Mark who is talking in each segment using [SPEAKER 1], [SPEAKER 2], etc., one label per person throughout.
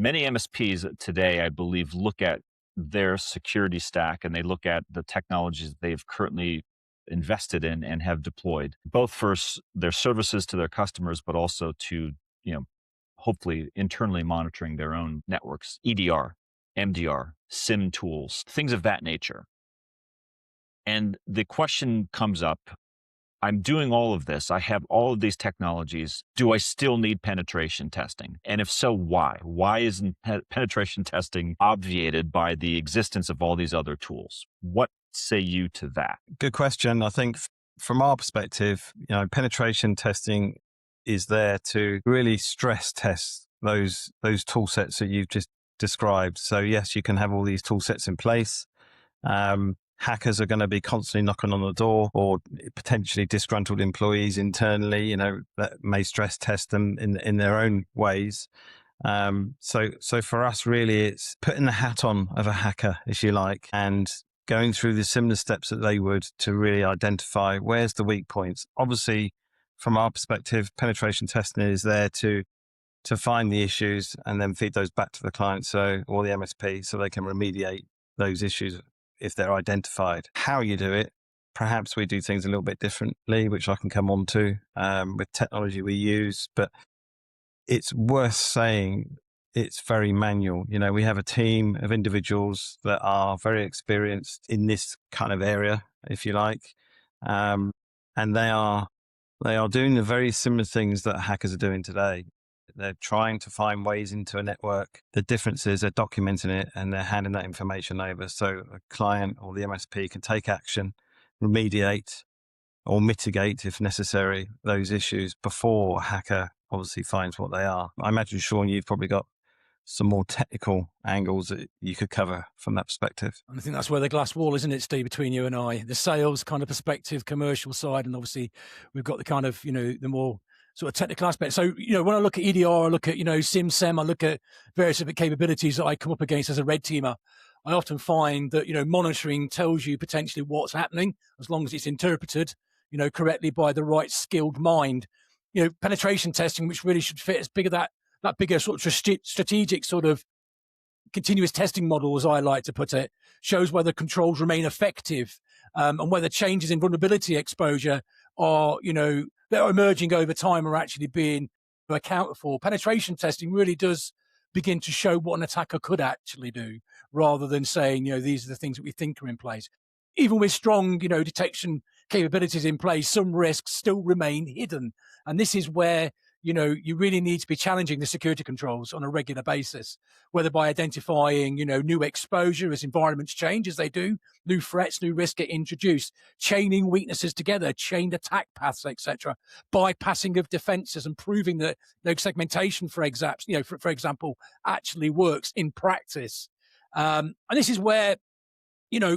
[SPEAKER 1] Many MSPs today, I believe, look at their security stack and they look at the technologies they've currently invested in and have deployed, both for their services to their customers, but also to, you know, hopefully internally monitoring their own networks, EDR, MDR, SIM tools, things of that nature. And the question comes up, I'm doing all of this. I have all of these technologies. Do I still need penetration testing? And if so, why? Why isn't penetration testing obviated by the existence of all these other tools? What say you to that?
[SPEAKER 2] Good question. I think from our perspective, penetration testing is there to really stress test those tool sets that you've just described. So yes, you can have all these tool sets in place. Hackers are going to be constantly knocking on the door, or potentially disgruntled employees internally, that may stress test them in their own ways. So for us, really, it's putting the hat on of a hacker, if you like, and going through the similar steps that they would to really identify where's the weak points. Obviously, from our perspective, penetration testing is there to find the issues and then feed those back to the client, or the MSP, so they can remediate those issues if they're identified. How you do it, perhaps we do things a little bit differently, which I can come on to with technology we use, but it's worth saying it's very manual. We have a team of individuals that are very experienced in this kind of area, if you like, and they are doing the very similar things that hackers are doing today. They're trying to find ways into a network. The difference is they're documenting it and they're handing that information over so a client or the MSP can take action, remediate or mitigate, if necessary, those issues before a hacker obviously finds what they are. I imagine, Sean, you've probably got some more technical angles that you could cover from that perspective.
[SPEAKER 3] And I think that's where the glass wall, isn't it, Steve, between you and I? The sales kind of perspective, commercial side, and obviously we've got the kind of, the more sort of technical aspect. So, when I look at EDR, I look at, SIM, SEM, I look at various different capabilities that I come up against as a red teamer. I often find that, monitoring tells you potentially what's happening as long as it's interpreted, correctly by the right skilled mind. Penetration testing, which really should fit as big as that bigger sort of strategic sort of continuous testing model, as I like to put it, shows whether controls remain effective and whether changes in vulnerability exposure are, that are emerging over time are actually being accounted for. Penetration testing really does begin to show what an attacker could actually do, rather than saying, these are the things that we think are in place. Even with strong, detection capabilities in place, some risks still remain hidden. And this is where, you really need to be challenging the security controls on a regular basis, whether by identifying, new exposure as environments change, as they do, new threats, new risks get introduced, chaining weaknesses together, chained attack paths, etc., bypassing of defenses and proving that segmentation, for example, actually works in practice. And this is where,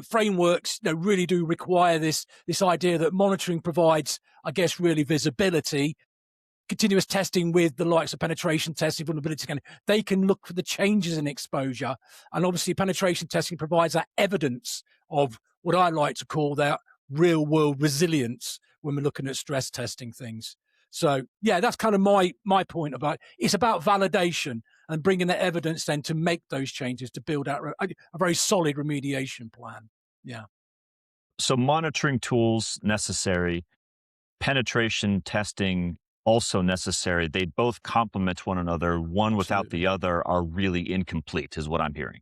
[SPEAKER 3] frameworks really do require this idea that monitoring provides, I guess, really visibility. Continuous testing with the likes of penetration testing, vulnerability scanning, they can look for the changes in exposure. And obviously penetration testing provides that evidence of what I like to call that real world resilience when we're looking at stress testing things. So yeah, that's kind of my point about it's about validation and bringing that evidence then to make those changes to build out a very solid remediation plan. Yeah.
[SPEAKER 1] So monitoring tools necessary, penetration testing also necessary. They both complement one another. One without the other are really incomplete, is what I'm hearing.